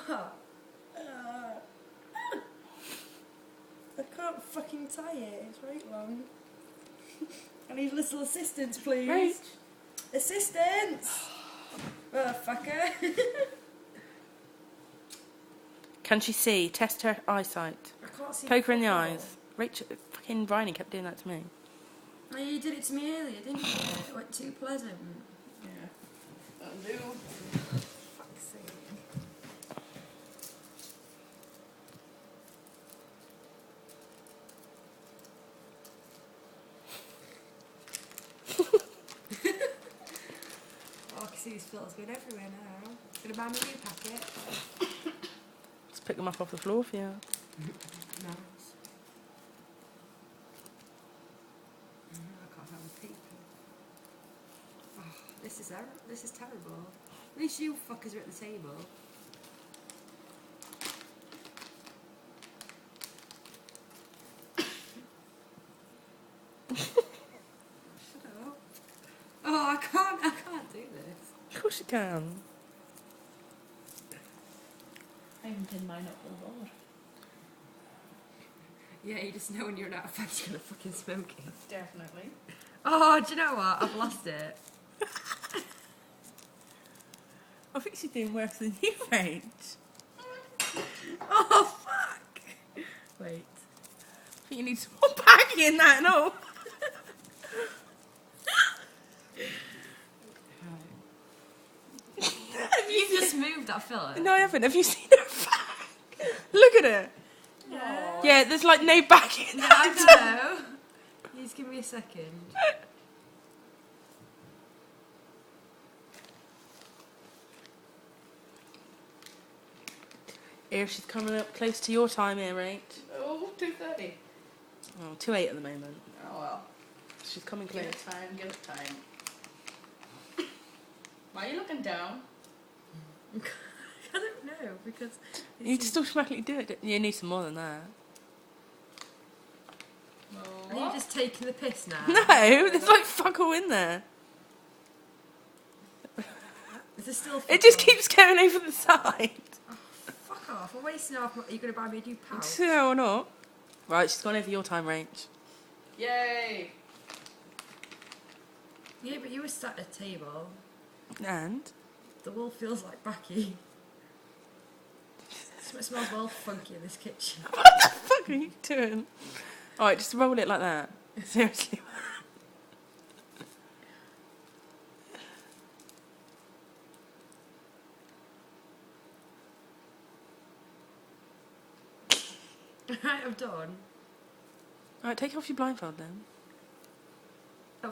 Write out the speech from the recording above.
What? I can't fucking tie it. It's right long. I need little assistance, please. Right. Assistance! Motherfucker. Can she see? Test her eyesight. I can't see. Poke her in the fuck all. eyes. Rachel, fucking Bryony kept doing that to me. Oh, you did it to me earlier, didn't you? It went too pleasant. Yeah. That'll do. Fuck's sake. Oh, I can see these filters going everywhere now. Gonna buy me a new packet. Just pick them up off the floor for you. Nice. I can't find the people. Oh, this is terrible. At least you fuckers are at the table. Shut up. Oh, I can't do this. Of course you can. I even pinned mine up to the board. Yeah, you just know when you're out of fact you're gonna fucking smoke it. Definitely. Oh, do you know what? I've lost it. I think she's doing worse than you, Rach. Oh, fuck! Wait. I think you need some more packing in that and all. You just moved that filler. No, I haven't. Have you seen her back? Look at her. Yeah. Yeah, there's like no back in Yeah, that. I know. You just give me a second. Here, she's coming up close to your time here, Rach. Oh, 2:30. Oh, 2:08 at the moment. Oh well. She's coming Give close. it time, give it time. Why are you looking down? I don't know, because... You just automatically do it. don't you? You need some more than that. Are you just taking the piss now? No, there's like fuck all in there. Is there still It just fuck keeps going over the side. off? Fuck off. I'm wasting off. Are you going to buy me a new pouch? No, or not. Right, she's gone over your time, Rach. Yay! Yeah, but you were sat at a table. And? The wall feels like backy. It smells well funky in this kitchen. What the fuck are you doing? Alright, just roll it like that. Seriously. Right, I'm done. Alright, take off your blindfold then.